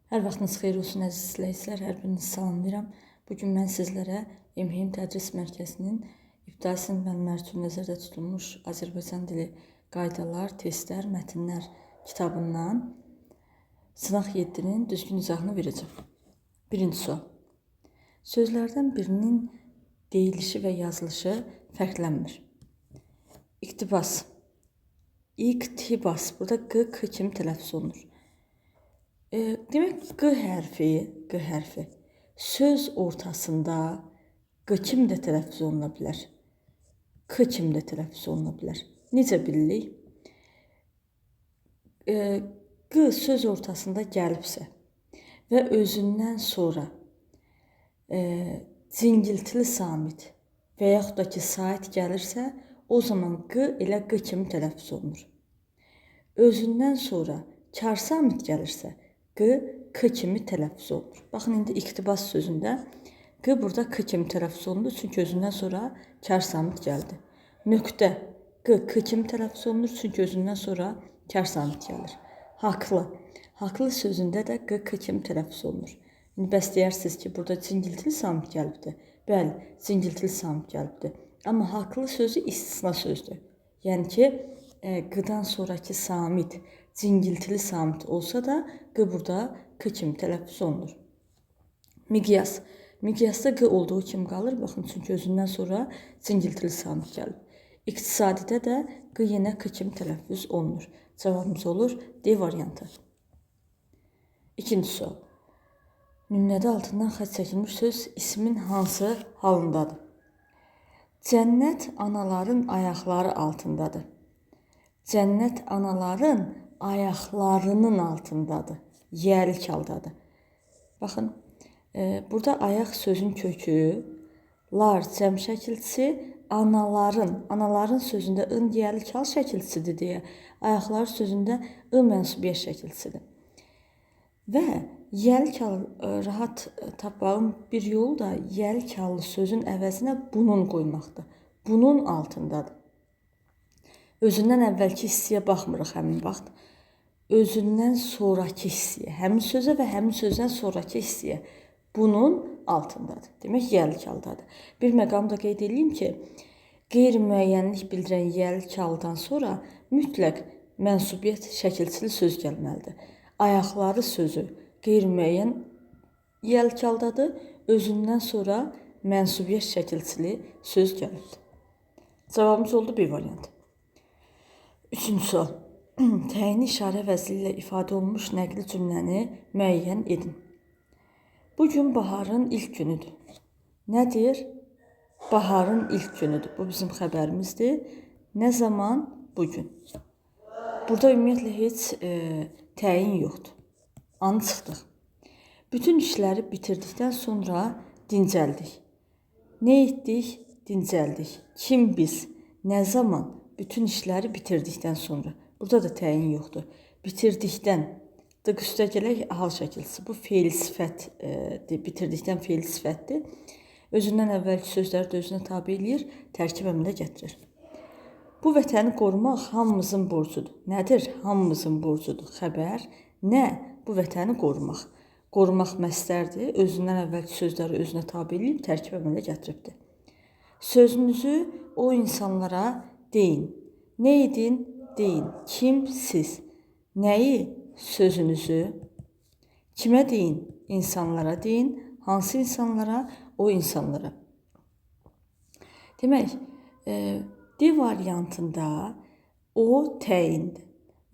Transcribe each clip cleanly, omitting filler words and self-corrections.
Hər vaxtınız xeyir olsun əziz izləyicilər, hər birinizi salamlayıram. Bugün mən sizlərə MHM Tədris Mərkəzinin İbtidai sinif müəllimləri üçün nəzərdə tutulmuş Azərbaycan dili qaydalar, testlər, mətnlər kitabından sınaq 7-nin düzgün izahını verəcəm. Birinci sual. Sözlərdən birinin deyilişi və yazılışı fərqlənmir. İqtibas. İqtibas. Burada q, k kimi tələffüz olunur. Demək q hərfi söz ortasında q kimi də tələffüz oluna bilər. K kimi də tələffüz oluna bilər. Necə bilirik? Q söz ortasında gəlibsə və özündən sonra cingiltili samit və yaxud da ki sait gəlirsə, o zaman q elə q kimi tələffüz olunur. Özündən sonra kar samit gəlirsə, q, k kimi tələffüz olunur. Baxın, indi iqtibas sözündə q burada k kimi tələffüz olunur, çünki özündən sonra kar samit gəldi. Nöqtə, q, k kimi tələffüz olunur, çünki özündən sonra kar samit gəlir. Haqlı. Haqlı sözündə də q, k kimi tələffüz olunur. İndi bəs deyirsiniz ki, burada cingiltili samit gəlibdir. Bəli, cingiltili samit gəlibdir. Amma haqlı sözü istisna sözdür. Yəni ki, qdan sonraki samit cingiltili samit olsa da q burada k kimi tələffüz olunur. Miqyas. Miqyasda q olduğu kimi qalır. Baxın, çünki özündən sonra cingiltili samit gəlib. İqtisadidə də q yenə k kimi tələffüz olunur. Cavabımız olur D variantı. İkinci sual. Nümunədə altından xətt çəkilmiş söz ismin hansı halındadır? Cənnət anaların ayaqları altındadır. Cənnət anaların ayaqlarının altındadır. Yiyəlik haldadır. Baxın, burada ayaq sözün kökü, lar cəm şəkilçisi, anaların sözündə ın yiyəlik hal şəkilçisidir deyə, ayaqlar sözündə ı mənsubiyyət şəkilçisidir. Və yiyəlik hal rahat tapmağın bir yolu da yiyəlik hallı sözün əvəzinə bunun qoymaqdır. Bunun altındadır. Özündən əvvəlki hissəyə baxmırıq həmin vaxt. Özündən sonraki hissəyə, həmin sözə və həmin sözdən sonraki hissəyə bunun altındadır. Demək, yiyəlik haldadır. Bir məqamda qeyd edeyim ki, qeyri-müəyyənlik bildirən yiyəlik haldan sonra mütləq mənsubiyyət şəkilçili söz gəlməlidir. Ayaqları sözü qeyri-müəyyən yiyəlik haldadır. Özündən sonra mənsubiyyət şəkilçili söz gəlirdir. Cavabımız oldu B variantı. Üçüncü sual. Təyini işarə vəzli ilə ifadə olunmuş nəqli cümləni müəyyən edin. Bugün baharın ilk günüdür. Nədir? Baharın ilk günüdür. Bu bizim xəbərimizdir. Nə zaman? Bugün. Burada ümumiyyətlə heç təyin yoxdur. Anı çıxdıq. Bütün işləri bitirdikdən sonra dincəldik. Nə etdik? Dincəldik. Kim biz? Nə zaman? Bütün işləri bitirdikdən sonra. Burada da təyin yoxdur. Bitirdikdən, dıq üstə gələk hal şəkilçisi. Bu feil sifətdir. Bitirdikdən feil sifətdir. Özündən əvvəlki sözləri də özünə tabi eləyir, tərkib əmrində gətirir. Bu vətəni qorumaq hamımızın borcudur. Nədir? Hamımızın borcudur. Xəbər. Nə? Bu vətəni qorumaq. Qorumaq məstərdir. Özündən əvvəlki sözləri özünə tabi eləyib, tərkib əmrində gətiribdir. Sözünüzü o insanlara deyin. Nə edin? Deyin. Kim? Siz. Nəyi? Sözünüzü. Kimə deyin? İnsanlara deyin. Hansı insanlara? O insanlara. Demək, D variantında o təyindir.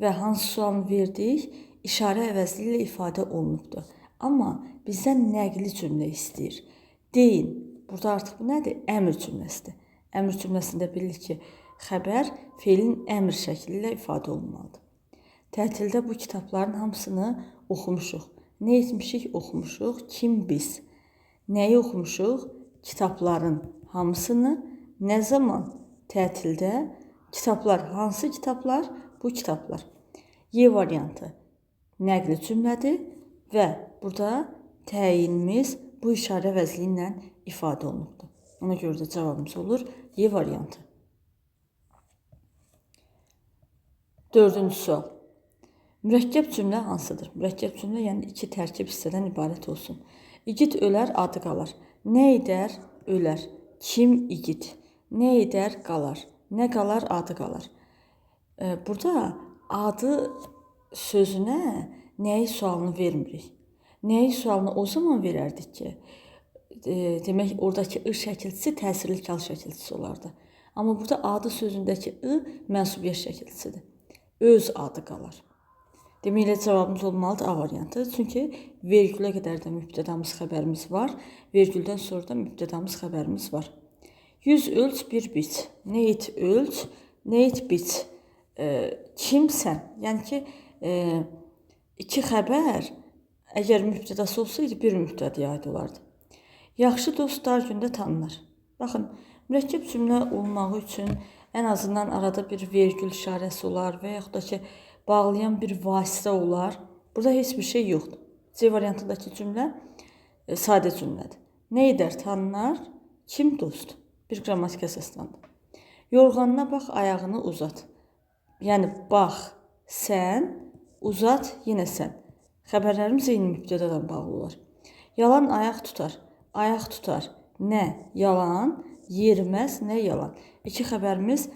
Və hansı sualını verdik? İşarə əvəzli ilə ifadə olunubdur. Amma bizdən nəqli cümlə istəyir. Deyin. Burada artıq bu nədir? Əmr cümləsidir. Əmr cümləsində bilirik ki, xəbər feilin əmr şəkli ilə ifadə olunmalıdır. Tətildə bu kitabların hamısını oxumuşuq. Nə etmişik? Oxumuşuq. Kim biz? Nəyi oxumuşuq? Kitabların hamısını. Nə zaman? Tətildə. Kitablar. Hansı kitablar? Bu kitablar. Y variantı nəqli cümlədir və burada təyinimiz bu işarə vəzli ilə ifadə olunubdur. Ona görə də cavabımız olur Y variantı. Dördüncü sual. Mürəkkəb cümlə hansıdır? Mürəkkəb cümlə yəni iki tərkib hissədən ibarət olsun. İgid ölər, adı qalar. Nə edər, ölər. Kim igid? Nə edər, qalar. Nə qalar, adı qalar. Burada adı sözünə nəyi sualını vermirik. Nəyi sualını o zaman verərdik ki, demək oradakı şəkilçisi təsirli kal şəkilçisi olardı. Amma burada adı sözündəki mənsubiyyət şəkilçisidir. Öz adı qalar. Demək, cavabımız olmalıdır A variantı. Çünki vergülə qədər də mübtədamız xəbərimiz var. Vergüldən sonra da mübtədamız xəbərimiz var. 100 ölç, bir biç. Nə et ölç, nə et biç. Kimsən? Yəni ki, iki xəbər əgər mübtədası olsaydı, bir mübtədəyə aid olardı. Yaxşı dost dar gündə tanınır. Baxın, mürəkkəb cümlə olmağı üçün ən azından arada bir vergül işarəsi olar və yaxud da ki, bağlayan bir vasitə olar. Burada heç bir şey yoxdur. C variantındakı cümlə sadə cümlədir. Nə edər, tanınar, kim dost? Bir qrammatik əsaslandır. Yorğanına bax, ayağını uzat. Yəni, bax, sən, uzat, yenə sən. Xəbərlərimiz eyni mübtədədən bağlı olar. Yalan ayaq tutar. Ayaq tutar. Nə? Yalan. Yeriməz. Nə yalan? İki xəbərimiz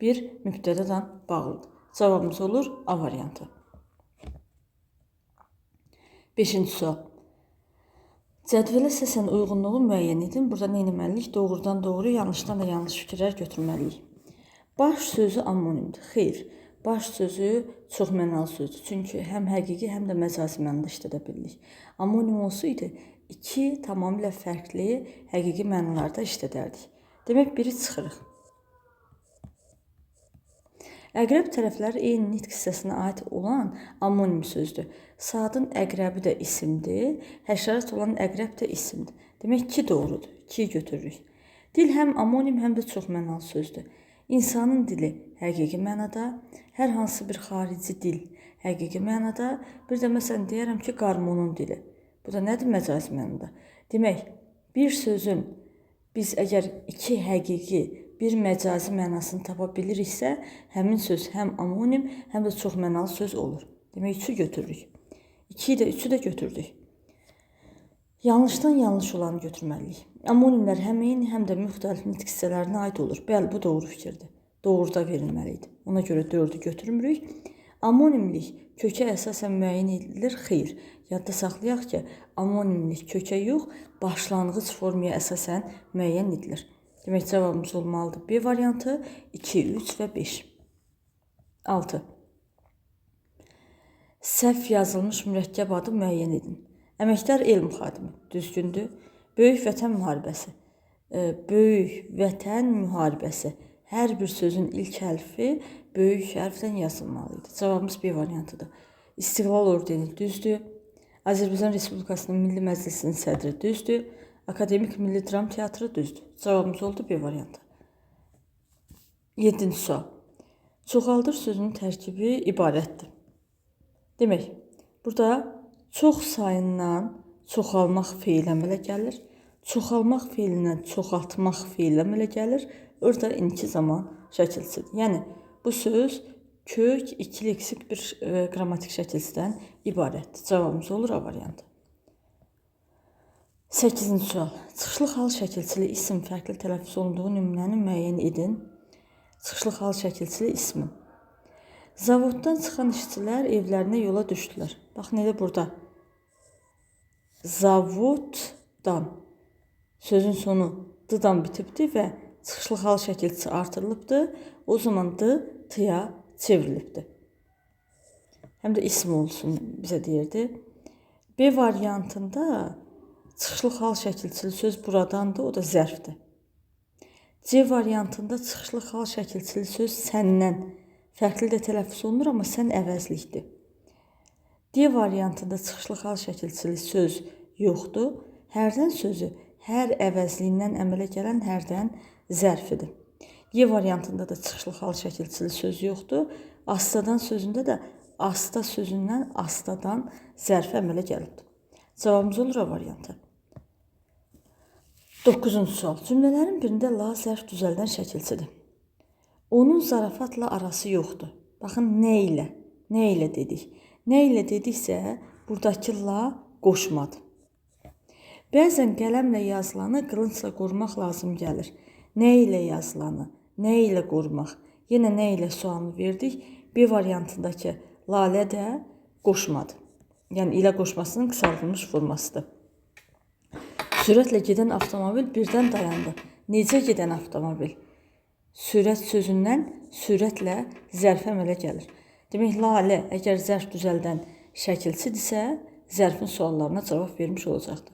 bir mübtədədən bağlıdır. Cavabımız olur A variantı. 5-ci sual. Cədvələ səsən uyğunluğu müəyyən edin. Burada nə etməliyik? Doğrudan doğru, yanlışdan da yanlış fikirlər götürməliyik. Baş sözü amonimdir. Xeyr. Baş sözü çox mənalı sözdür. Çünki həm həqiqi, həm də məcazi mənada işlədə bilirik. Amonim olsaydı, iki tamamilə fərqli həqiqi mənalarda işlədərdik. Demək, biri çıxırıq. Əqrəb tərəfləri eyni nitq hissəsinə aid olan amonim sözdür. Saatın əqrəbi də isimdir, həşərat olan əqrəb də isimdir. Demək, 2 doğrudur, 2-yi götürürük. Dil həm amonim, həm də çox mənalı sözdür. İnsanın dili həqiqi mənada, hər hansı bir xarici dil həqiqi mənada, bir də məsələn deyərəm ki, qarmonun dili. Bu da nədir məcazi mənada? Demək, bir sözün biz əgər iki həqiqi, bir məcazi mənasını tapa biliriksə, həmin söz həm amonim, həm də çox mənalı söz olur. Demək, 3-ü götürürük. 2-yi də, 3-ü də götürdük. Yanlışdan yanlış olanı götürməliyik. Amonimlər həm eyni, həm də müxtəlif nitq hissələrinə aid olur. Bəli, bu doğru fikirdir. Doğruda verilməlidir. Ona görə 4-ü götürmürük. Amonimlik kökə əsasən müəyyən edilir. Xeyr. Yadda saxlayaq ki, amonimlik kökə yox, başlanğıc formaya əsasən müəyyən edilir. Demək, cavabımız olmalıdır B variantı, 2, 3 və 5. 6. Səhv yazılmış mürəkkəb adı müəyyən edin. Əməkdar elm xadimi, düzgündür. Böyük vətən müharibəsi. Böyük vətən müharibəsi. Hər bir sözün ilk hərfi böyük hərfdən yazılmalıydı. Cavabımız B variantıdır. İstiqlal ordeni düzdür. Azərbaycan Respublikasının Milli Məclisinin sədri düzdür. Akademik Milli Dram Teatrı düzdür. Cavabımız oldu B variantı. 7-ci sual. Çoxaldır sözünün tərkibi ibarətdir. Demək, burada çox sayından çoxalmaq feil əmələ gəlir. Çoxalmaq feilindən çoxaltmaq feil əmələ gəlir. Orada indiki zaman şəkilçisidir. Yəni, bu söz kök, ikileksik bir qrammatik şəkilçisidən ibarətdir. Cavabımız olur A variantı. 8-ci sual. Çıxışlı xal şəkilçili isim fərqli tələffüz olunduğu nümunəni müəyyən edin. Çıxışlı xal şəkilçili ismi. Zavoddan çıxan işçilər evlərinə yola düşdülər. Bax, nədə burada? Zavoddan. Sözün sonu d-dan bitibdir və çıxışlı xal şəkilçisi artırılıbdır. O zaman d t-ya çevrilibdir. Həm də isim olsun bizə deyirdi. B variantında çıxışlı xal şəkilçili söz buradandır, o da zərfdir. C variantında çıxışlı xal şəkilçili söz səndən fərqli də tələffüz olunur, amma sən əvəzlikdir. D variantında çıxışlı xal şəkilçili söz yoxdur. Hərdən sözü hər əvəzliyindən əmələ gələn hərdən zərfidir. Y variantında da çıxışlı xal şəkilçili söz yoxdur. Astadan sözündə də asta sözündən astadan zərfi əmələ gəlibdir. Cavabımız olur A variantı. 9-cu sual. Cümlələrin birində la zərf düzəldən şəkilçidir. Onun zarafatla arası yoxdur. Baxın, nə ilə? Nə ilə dedik? Nə ilə dediksə, buradakı la qoşmadı. Bəzən qələmlə yazılanı qılıncla qorumaq lazım gəlir. Nə ilə yazılanı, nə ilə qorumaq? Yenə nə ilə sualını verdik. B variantındakı lalə də qoşmadı. Yəni ilə qoşmasının qısaldılmış formasıdır. Sürətlə gedən avtomobil birdən dayandı. Necə gedən avtomobil? Sürət sözündən sürətlə zərf əmələ gəlir. Demək, lalə əgər zərf düzəldən şəkilçidirsə, zərfin suallarına cavab vermiş olacaqdır.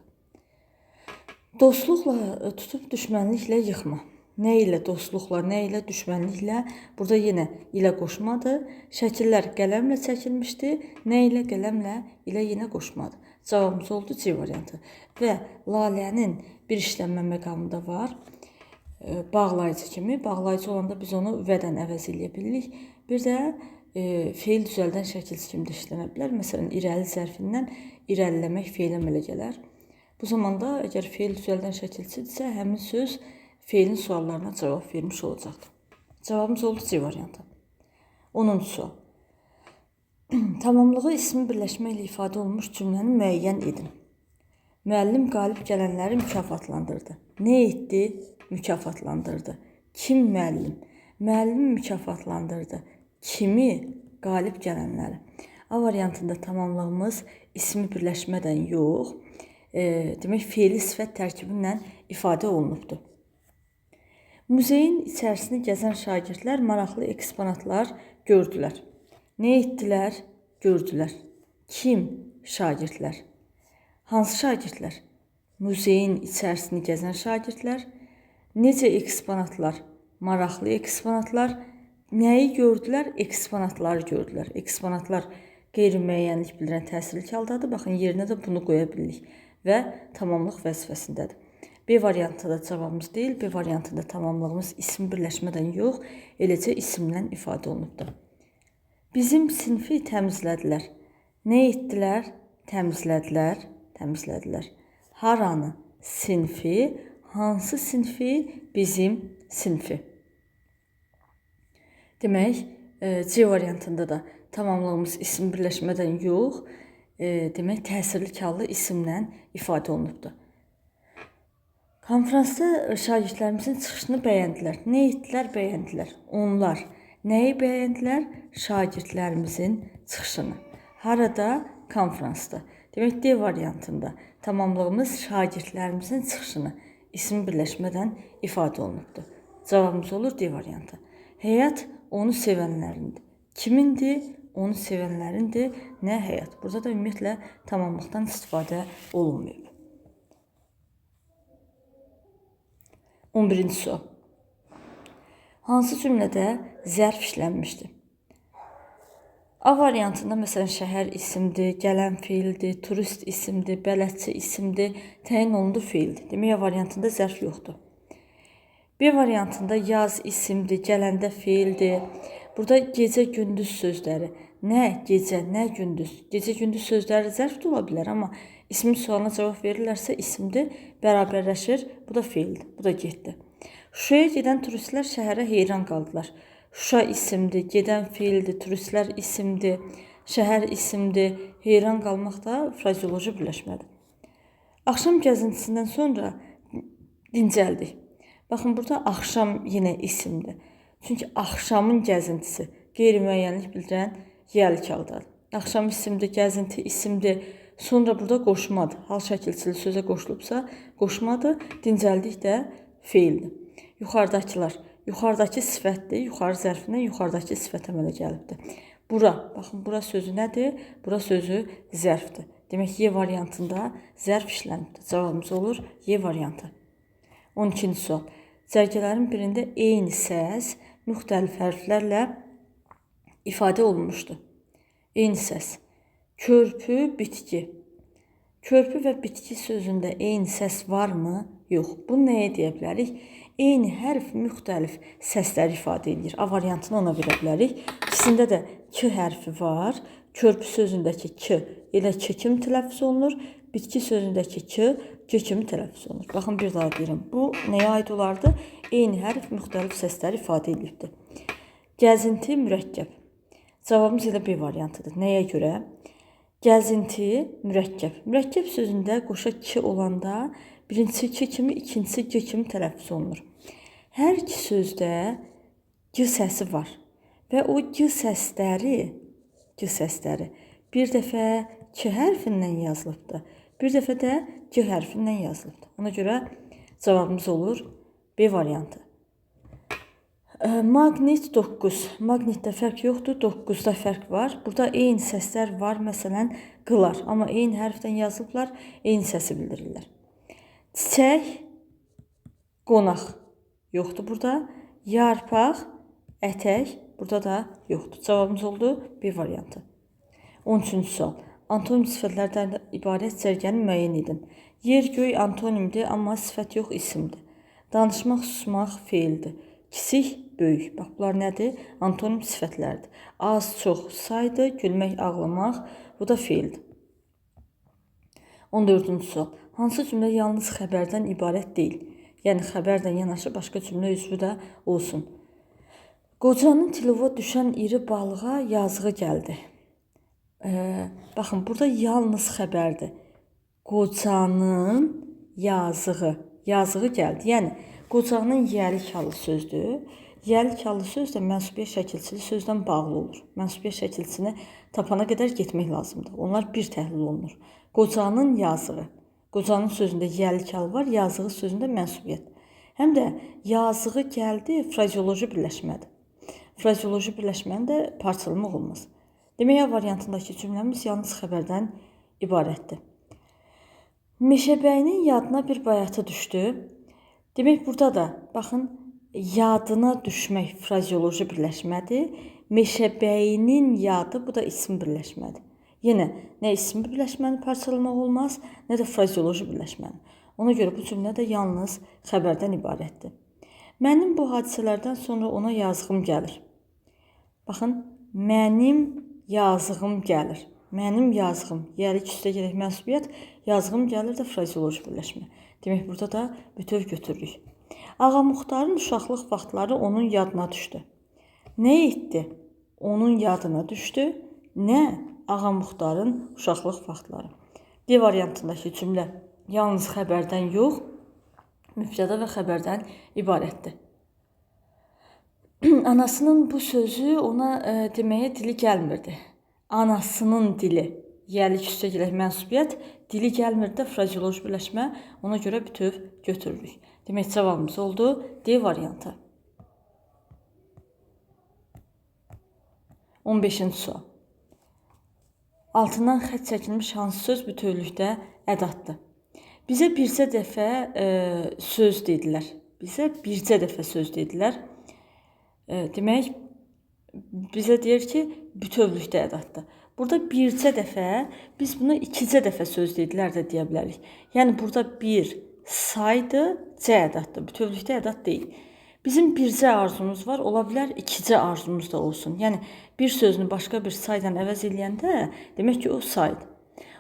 Dostluqla tutub düşmənliklə yıxma. Nə ilə dostluqla, nə ilə düşmənliklə? Burada yenə ilə qoşmadı. Şəkillər qələmlə çəkilmişdi. Nə ilə qələmlə ilə yenə qoşmadı. Cavabımız oldu C variantı. Və lalənin bir işlənmə məqamında var. Bağlayıcı kimi. Bağlayıcı olanda biz onu vədən əvəz eləyə bilirik. Bir də feil düzəldən şəkilçi kimi də işlənə bilər. Məsələn, irəli zərfindən irəliləmək feil əmələ gələr. Bu zamanda əgər feil düzəldən şəkilçidirsə, həmin söz feilin suallarına cavab vermiş olacaqdır. Cavabımız oldu C variantı. 10-cu sual. Tamamlığı ismi birləşmə ilə ifadə olunmuş cümləni müəyyən edin. Müəllim qalib gələnləri mükafatlandırdı. Nə etdi? Mükafatlandırdı. Kim müəllim? Müəllim mükafatlandırdı. Kimi? Qalib gələnləri. A variantında tamamlığımız ismi birləşmədən yox, demək, feili sifət tərkibindən ifadə olunubdur. Muzeyin içərisini gəzən şagirdlər maraqlı eksponatlar gördülər. Nə etdilər? Gördülər. Kim? Şagirdlər. Hansı şagirdlər? Muzeyin içərisini gəzən şagirdlər. Necə eksponatlar? Maraqlı eksponatlar. Nəyi gördülər? Eksponatları gördülər. Eksponatlar qeyri-müəyyənlik bildirən təsirli haldadır. Baxın, yerinə də bunu qoya bilirik və tamamlıq vəzifəsindədir. B variantında cavabımız deyil, B variantında tamamlığımız isim birləşmədən yox, eləcə isimlə ifadə olunubdur. Bizim sinfi təmizlədilər. Nə etdilər? Təmizlədilər, təmizlədilər. Haranı? Sinfi. Hansı sinfi? Bizim sinfi. Demək, C variantında da tamamlığımız isim birləşmədən yox, demək, təsirli hallı isimlə ifadə olunubdur. Konferansda şagirdlərimizin çıxışını bəyəndilər. Nə etdilər? Bəyəndilər. Onlar nəyi bəyəndilər? Şagirdlərimizin çıxışını. Harada? Konferansda. Demək, D variantında tamamlığımız şagirdlərimizin çıxışını isim birləşmədən ifadə olunubdur. Cavabımız olur D variantı. Həyat onu sevənlərindir. Kimindir? Onu sevənlərindir. Nə həyat? Burada da ümumiyyətlə tamamlıqdan istifadə olunmuyor. 11-ci sual. Hansı cümlədə zərf işlənmişdir? A variantında məsələn şəhər isimdir, gələn feildir, turist isimdir, bələdçi isimdir, təyin olundu feildir. Demək, A variantında zərf yoxdur. B variantında yaz isimdir, gələndə feildir. Burada gecə gündüz sözləri. Nə gecə, nə gündüz? Gecə gündüz sözləri zərf də ola bilər, amma ismin sualına cavab verirlərsə isimdir, bərabərləşir. Bu da feildir, bu da getdi. Şuşaya gedən turistlər şəhərə heyran qaldılar. Şuşa isimdir, gedən feildir, turistlər isimdir, şəhər isimdir, heyran qalmaq da frazeoloji birləşmədir. Axşam gəzintisindən sonra dincəldik. Baxın, burada axşam yenə isimdir. Çünki axşamın gəzintisi qeyri-müəyyənlik bildirən yəlik haldadır. Axşam isimdir, gəzinti isimdir, sonra burada qoşmadır. Hal şəkilçili sözə qoşulubsa qoşmadır, dincəldik də feildir. Yuxarıdakılar, yuxarıdakı sifətdir, yuxarı zərfindən yuxarıdakı sifət əmələ gəlibdir. Bura, baxın, bura sözü nədir? Bura sözü zərfdir. Demək, Y variantında zərf işlənibdir. Cavabımız olur Y variantı. 12-ci sual. Cərgələrin birində eyni səs müxtəlif hərflərlə ifadə olunmuşdur. Eyni səs. Körpü, bitki. Körpü və bitki sözündə eyni səs varmı? Yox. Bunu nəyə deyə bilərik? Eyni hərf müxtəlif səslər ifadə edir. A variantını ona verə bilərik. İkisində də K hərfi var. Körpü sözündəki K elə K kimi tələffüz olunur. Bitki sözündəki K, K kimi tələffüz olunur. Baxın, bir daha deyirəm. Bu nəyə aid olardı? Eyni hərf müxtəlif səslər ifadə edilibdir. Gəzinti mürəkkəb. Cavabımız elə B variantıdır. Nəyə görə? Gəzinti mürəkkəb. Mürəkkəb sözündə qoşa ki olanda birincisi ki kimi, ikincisi g kimi tələffüz olunur. Hər iki sözdə g səsi var və o g səsləri bir dəfə k hərfindən yazılıbdır, bir dəfə də g hərfindən yazılıbdır. Ona görə cavabımız olur B variantı. Maqnit 9. Maqnitdə fərq yoxdur, 9-da fərq var. Burada eyni səslər var, məsələn, qılar. Amma eyni hərfdən yazılıblar, eyni səsi bildirirlər. Çiçək, qonaq yoxdur burada. Yarpaq, ətək burada da yoxdur. Cavabımız oldu B variantı. 13-cü sual. Antonim sifətlərdən ibarət cərgəni müəyyən edin. Yer, göy antonimdir, amma sifət yox, isimdir. Danışmaq, susmaq feildir. Kiçik, böyük. Bax, bunlar nədir? Antonim sifətlərdir. Az, çox, saydı, gülmək, ağlamaq. Bu da feildir. 14-cü sual. Hansı cümlə yalnız xəbərdən ibarət deyil? Yəni, xəbərdən yanaşı başqa cümlə üzvü də olsun. Qocanın tilova düşən iri balığa yazığı gəldi. Baxın, burada yalnız xəbərdir. Qocanın yazığı gəldi. Yəni, qocanın yəlik-halı sözdür. Yəlik-halı söz də mənsubiyyət şəkilçili sözdən bağlı olur. Mənsubiyyət şəkilçisini tapana qədər getmək lazımdır. Onlar bir təhlil olunur. Qocanın yazığı. Qocanın sözündə yəlik-halı var, yazığı sözündə mənsubiyyət. Həm də yazığı gəldi frazeoloji birləşmədir. Frazeoloji birləşmənin də parçalamaq olmaz. Demək, A variantındakı cümləmiz yalnız xəbərdən ibarətdir. Meşəbəyinin yadına bir bayatı düşdü. Demək, burada da, baxın, yadına düşmək frazeoloji birləşmədir. Meşəbəyinin yadı, bu da isim birləşmədir. Yenə, nə isim birləşməni parçalamaq olmaz, nə də frazeoloji birləşməni. Ona görə bu cümlə də yalnız xəbərdən ibarətdir. Mənim bu hadisələrdən sonra ona yazığım gəlir. Baxın, mənim yazığım gəlir. Mənim yazığım, yəlik üstə gələk mənsubiyyət, yazığım gəlir də frazeoloji birləşmə. Demək, burada da bütöv götürürük. Ağa Muxtarın uşaqlıq vaxtları onun yadına düşdü. Nə etdi? Onun yadına düşdü. Nə? Ağa Muxtarın uşaqlıq vaxtları. D variantındakı cümlə yalnız xəbərdən yox, mübtəda və xəbərdən ibarətdir. Anasının bu sözü ona deməyə dili gəlmirdi. Anasının dili, yəlik üstə gələk mənsubiyyət, dili gəlmirdi də frazeoloji birləşmə, ona görə bütöv götürürük. Demək, cavabımız oldu D variantı. 15-ci sual. Altından xətt çəkilmiş hansı söz bütövlükdə ədatdır? Bizə bircə dəfə söz dedilər. Demək, bizə deyir ki, bütövlükdə ədatdır. Burada bircə dəfə, biz buna ikicə dəfə söz dedilər də deyə bilərik. Yəni, burada bir saydı, C ədatdır. Bütövlükdə ədat deyil. Bizim bircə arzumuz var, ola bilər ikicə arzumuz da olsun. Yəni, bir sözünü başqa bir saydan əvəz eləyəndə, demək ki, o saydı.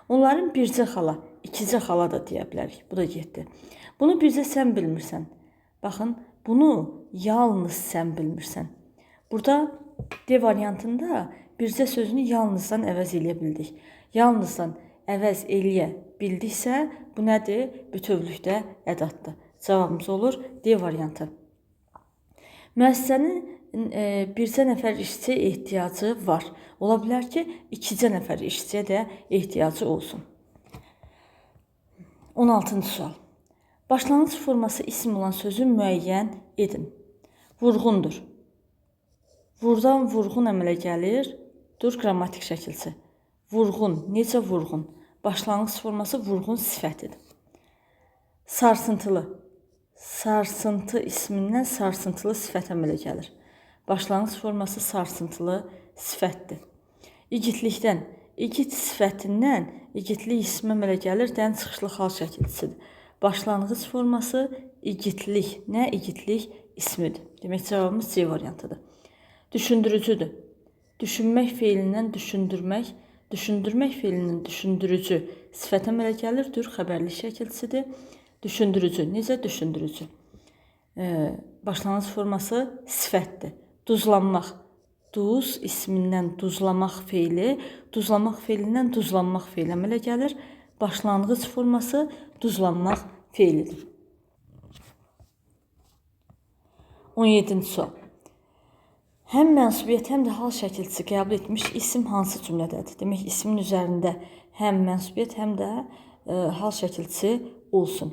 Onların bircə xala, ikicə xala da deyə bilərik. Bu da getdi. Bunu bircə sən bilmirsən. Baxın, bunu yalnız sən bilmirsən. Burada D variantında bircə sözünü yalnızdan əvəz eləyə bildik. Yalnızdan əvəz eləyə bildiksə, bu nədir? Bütövlükdə ədatdır. Cavabımız olur D variantı. Müəssisənin bircə nəfər işçiyə ehtiyacı var. Ola bilər ki, ikicə nəfər işçiyə də ehtiyacı olsun. 16-cı sual. Başlanğıc forması isim olan sözü müəyyən edin. Vurğundur. Vurdan vurğun əmələ gəlir. Dur, qrammatik şəkilçi. Vurğun, necə vurğun? Başlanğıc forması vurğun sifətidir. Sarsıntılı. Sarsıntı ismindən sarsıntılı sifət əmələ gəlir. Başlanğıc forması sarsıntılı sifətdir. İgidlikdən, igid sifətindən igidlik ismi əmələ gəlir, dən çıxışlı xal şəkilçisidir. Başlanğıc forması igidlik, nə igidlik ismidir. Demək, cavabımız C variantıdır. Düşündürücüdür. Düşünmək feilindən düşündürmək, düşündürmək feilinin düşündürücü sifət əmələ gəlir, dur, xəbərli şəkilçisidir. Düşündürücü, necə düşündürücü? Başlanğıc forması sifətdir. Duzlanmaq. Duz ismindən duzlamaq feili, duzlamaq feilindən duzlanmaq feili əmələ gəlir. Başlanğıc forması duzlanmaq feilidir. 17-ci sual. Həm mənsubiyyət, həm də hal şəkilçisi qəbul etmiş isim hansı cümlədədir? Demək, ismin üzərində həm mənsubiyyət, həm də hal şəkilçisi olsun.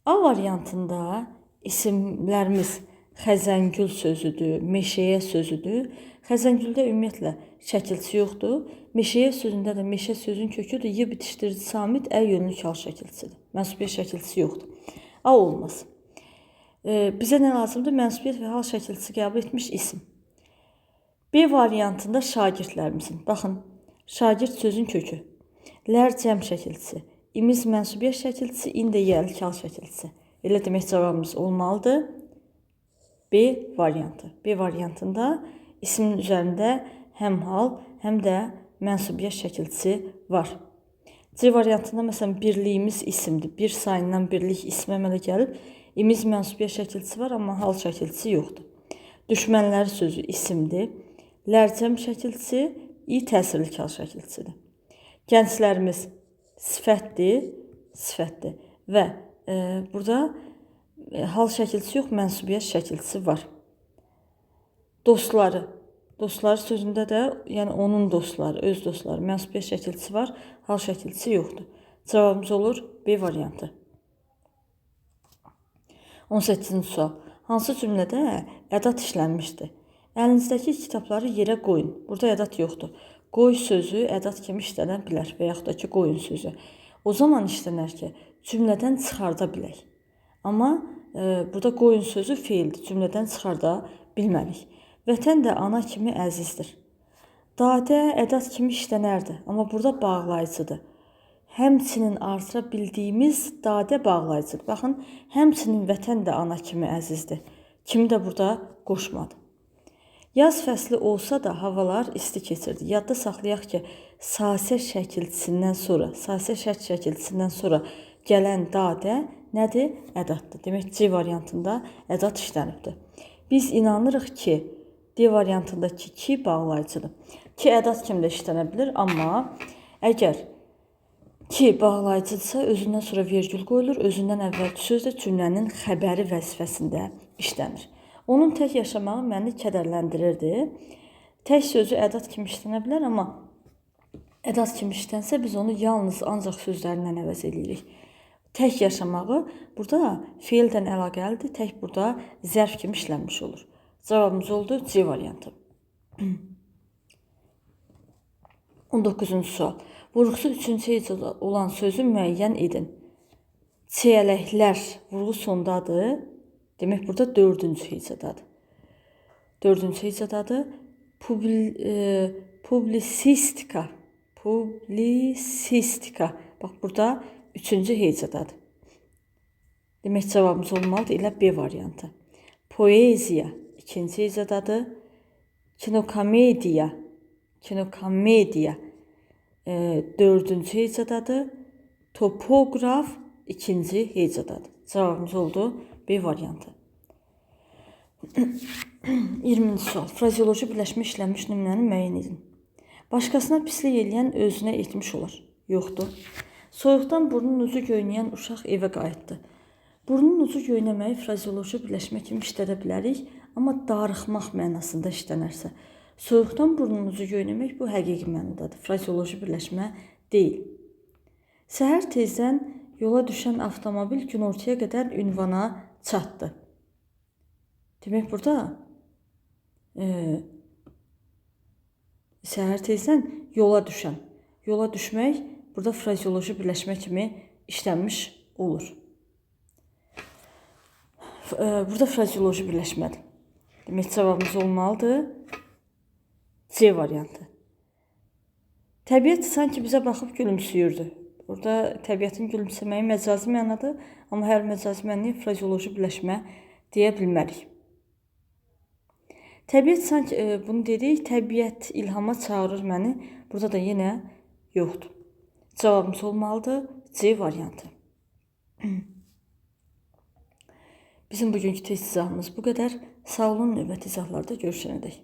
A variantında isimlərimiz Xəzəngül sözüdür, meşəyə sözüdür. Xəzəngüldə ümumiyyətlə şəkilçisi yoxdur. Meşəyə sözündə də meşə sözün köküdür. Y bitişdirici samit, ə yönlük hal şəkilçisidir. Mənsubiyyət şəkilçisi yoxdur. A olmaz. Bizə nə lazımdır? Mənsubiyyət və hal şəkilçisi qəbul etmiş isim. B variantında şagirdlərimizin. Baxın, şagird sözün kökü. Lər cəm şəkilçisi. İmiz mənsubiyyət şəkilçisi, in də yəlik hal şəkilçisi. Elə demək cavabımız olmalıdır. B variantı. B variantında ismin üzərində həm hal, həm də mənsubiyyət şəkilçisi var. C variantında məsələn birliyimiz isimdir. Bir sayından birlik ism əmələ gəlib. İmiz mənsubiyyət şəkilçisi var, amma hal şəkilçisi yoxdur. Düşmənləri sözü isimdir. Lərcəm şəkilçisi, i təsirlik hal şəkilçisidir. Gənclərimiz sifətdir, sifətdir. Və burada hal şəkilçisi yox, mənsubiyyət şəkilçisi var. Dostları. Dostları sözündə də, yəni onun dostları, öz dostları, mənsubiyyət şəkilçisi var, hal şəkilçisi yoxdur. Cavabımız olur B variantı. 18-ci sual. Hansı cümlədə ədat işlənmişdir? Əlinizdəki kitabları yerə qoyun. Burada ədat yoxdur. Qoy sözü ədat kimi işlənə bilər və yaxud da ki, qoyun sözü. O zaman işlənər ki, cümlədən çıxarda bilək. Amma burada qoyun sözü feildir. Cümlədən çıxarda bilmərik. Vətən də ana kimi əzizdir. Dadə ədat kimi işlənərdi. Amma burada bağlayıcıdır. Həmçinin artıra bildiyimiz dadə bağlayıcıdır. Baxın, həmçinin vətən də ana kimi əzizdir. Kimi də burada qoşmadı. Yaz fəsli olsa da havalar isti keçirdi. Yadda saxlayaq ki, sasiyə şəkilçisindən sonra gələn dadə nədir? Ədatdır. Demək, C variantında ədat işlənibdir. Biz inanırıq ki, D variantındakı ki bağlayıcıdır. Ki ədat kimi də işlənə bilir, amma əgər ki bağlayıcıdırsa, özündən sonra vergül qoyulur, özündən əvvəlki söz də cümlənin xəbəri vəzifəsində işlənir. Onun tək yaşamağı məni kədərləndirirdi. Tək sözü ədat kimi işlənə bilər, amma ədat kimi işlənsə biz onu yalnız ancaq sözlərindən əvəz edirik. Tək yaşamağı burada feildən əlaqəlidir, tək burada zərf kimi işlənmiş olur. Cavabımız oldu C variantı. 19-cu sual. Vurğusu 3-cü hecada olan sözü müəyyən edin. Çiyələklər vurğu sondadır. Demək, burada 4-cü hecadadır. 4-cü hecadadır. Publisistika. Publisistika. Bax, burada 3-cü hecadadır. Demək, cavabımız olmalıdır. Elə B variantı. Poeziya 2-ci hecadadır. Kinokomediya. Kinokomediya 4-cü hecadadır. Topoqraf 2-ci hecadadır. Cavabımız oldu B variantı. 20-ci sual. Frazeoloji birləşmə işlənmiş nümunəni müəyyən edin. Başqasına pislik eləyən özünə etmiş olar. Yoxdur. Soyuqdan burnun ucu göynəyən uşaq evə qayıtdı. Burnun ucu göynəməyi frazeoloji birləşmə kimi işlədə bilərik, amma darıxmaq mənasında işlənərsə. Soyuqdan burnun ucu göynəmək bu həqiqi mənadadır. Frazeoloji birləşmə deyil. Səhər tezdən yola düşən avtomobil günortaya qədər ünvana çatdı. Demək, burada səhər tezdən yola düşən. Yola düşmək burada frazeoloji birləşmə kimi işlənmiş olur. Burada frazeoloji birləşmədir. Demək, cavabımız olmalıdır C variantı. Təbiət sanki bizə baxıb gülümsüyürdü. Burada təbiətin gülümsəməyi məcazi mənadır, amma hər məcazi mənaya frazeoloji birləşmə deyə bilmərik. Təbiət sanki, bunu dedik, təbiət ilhama çağırır məni. Burada da yenə yoxdur. Cavabımız olmalıdır C variantı. Bizim bugünkü test izahımız bu qədər. Sağ olun, növbəti izahlarda görüşənədək.